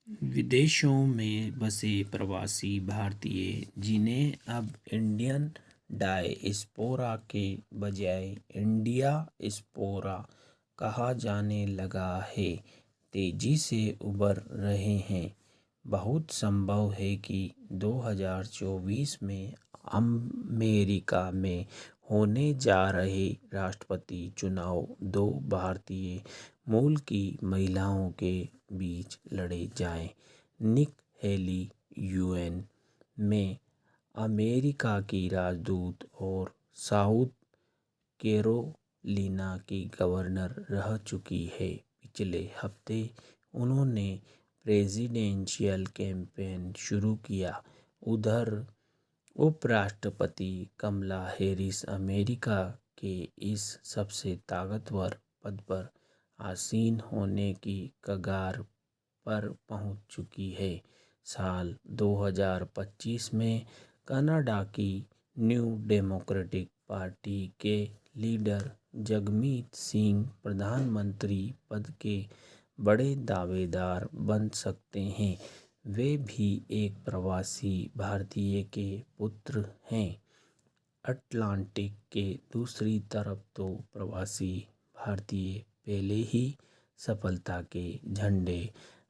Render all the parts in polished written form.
विदेशों में बसे प्रवासी भारतीय जिन्हें अब इंडियन डायस्पोरा के बजाय इंडियास्पोरा कहा जाने लगा है, तेजी से उभर रहे हैं। बहुत संभव है कि 2024 में अमेरिका में होने जा रहे राष्ट्रपति चुनाव दो भारतीय मूल की महिलाओं के बीच लड़े जाएं। निक हेली यूएन में अमेरिका की राजदूत और साउथ कैरोलिना की गवर्नर रह चुकी है। पिछले हफ्ते उन्होंने प्रेसिडेंशियल कैंपेन शुरू किया। उधर उपराष्ट्रपति कमला हैरिस अमेरिका के इस सबसे ताकतवर पद पर आसीन होने की कगार पर पहुंच चुकी है। साल 2025 में कनाडा की न्यू डेमोक्रेटिक पार्टी के लीडर जगमीत सिंह प्रधानमंत्री पद के बड़े दावेदार बन सकते हैं। वे भी एक प्रवासी भारतीय के पुत्र हैं। अटलांटिक के दूसरी तरफ तो प्रवासी भारतीय पहले ही सफलता के झंडे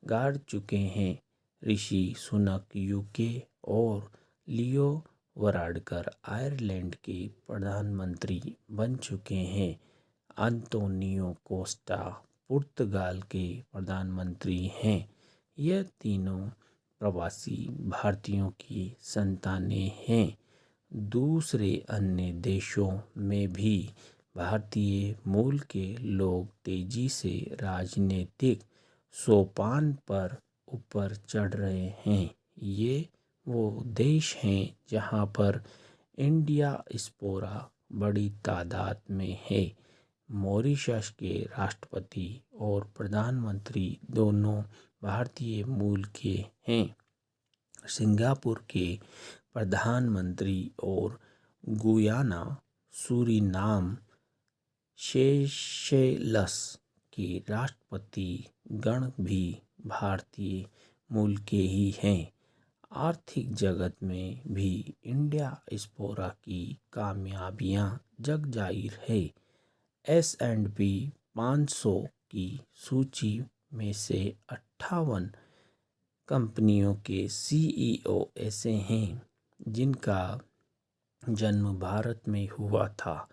गाड़ चुके हैं। ऋषि सुनक यूके और लियो वराडकर आयरलैंड के प्रधानमंत्री बन चुके हैं। अंतोनियो कोस्टा पुर्तगाल के प्रधानमंत्री हैं। यह तीनों प्रवासी भारतीयों की संतानें हैं। दूसरे अन्य देशों में भी भारतीय मूल के लोग तेजी से राजनीतिक सोपान पर ऊपर चढ़ रहे हैं। ये वो देश हैं जहां पर इंडियास्पोरा बड़ी तादाद में है। मॉरिशस के राष्ट्रपति और प्रधानमंत्री दोनों भारतीय मूल के हैं। सिंगापुर के प्रधानमंत्री और गुयाना, सूरीनाम, सेशेल्स के राष्ट्रपति गण भी भारतीय मूल के ही हैं। आर्थिक जगत में भी इंडियास्पोरा की कामयाबियां जग जाहिर है। S&P 500 की सूची में से 58 कंपनियों के CEO ऐसे हैं जिनका जन्म भारत में हुआ था।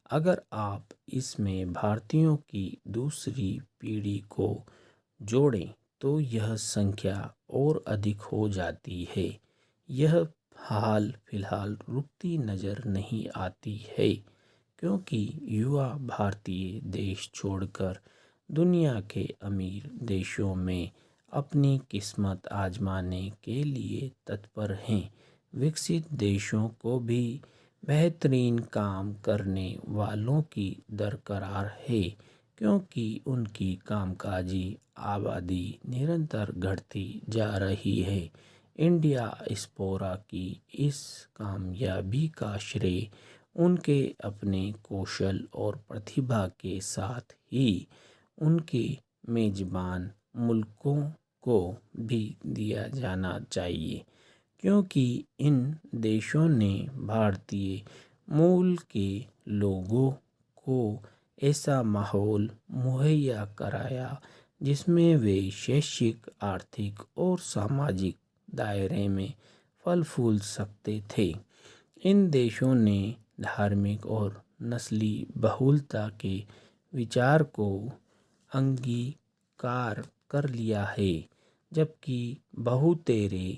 अगर आप इसमें भारतीयों की दूसरी पीढ़ी को जोड़ें तो यह संख्या और अधिक हो जाती है। यह हाल फिलहाल रुकती नज़र नहीं आती है, क्योंकि युवा भारतीय देश छोड़कर दुनिया के अमीर देशों में अपनी किस्मत आजमाने के लिए तत्पर हैं। विकसित देशों को भी बेहतरीन काम करने वालों की दरकार है, क्योंकि उनकी कामकाजी आबादी निरंतर घटती जा रही है। इंडियास्पोरा की इस कामयाबी का श्रेय उनके अपने कौशल और प्रतिभा के साथ ही उनके मेजबान मुल्कों को भी दिया जाना चाहिए, क्योंकि इन देशों ने भारतीय मूल के लोगों को ऐसा माहौल मुहैया कराया जिसमें वे शैक्षिक, आर्थिक और सामाजिक दायरे में फल फूल सकते थे। इन देशों ने धार्मिक और नस्ली बहुलता के विचार को अंगीकार कर लिया है, जबकि बहुतेरे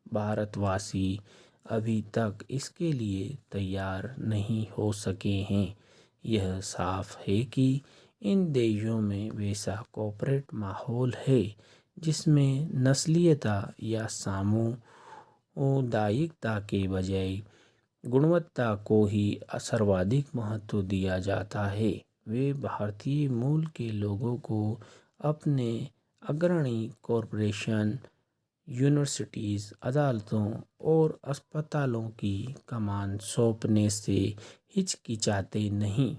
भारतवासी अभी तक इसके लिए तैयार नहीं हो सके हैं। यह साफ है कि इन देशों में वैसा कॉर्पोरेट माहौल है जिसमें नस्लीयता या सामुदायिकता के बजाय गुणवत्ता को ही सर्वाधिक महत्व दिया जाता है। वे भारतीय मूल के लोगों को अपने अग्रणी कॉरपोरेशन, यूनिवर्सिटीज़, अदालतों और अस्पतालों की कमान सौंपने से हिचकिचाते नहीं।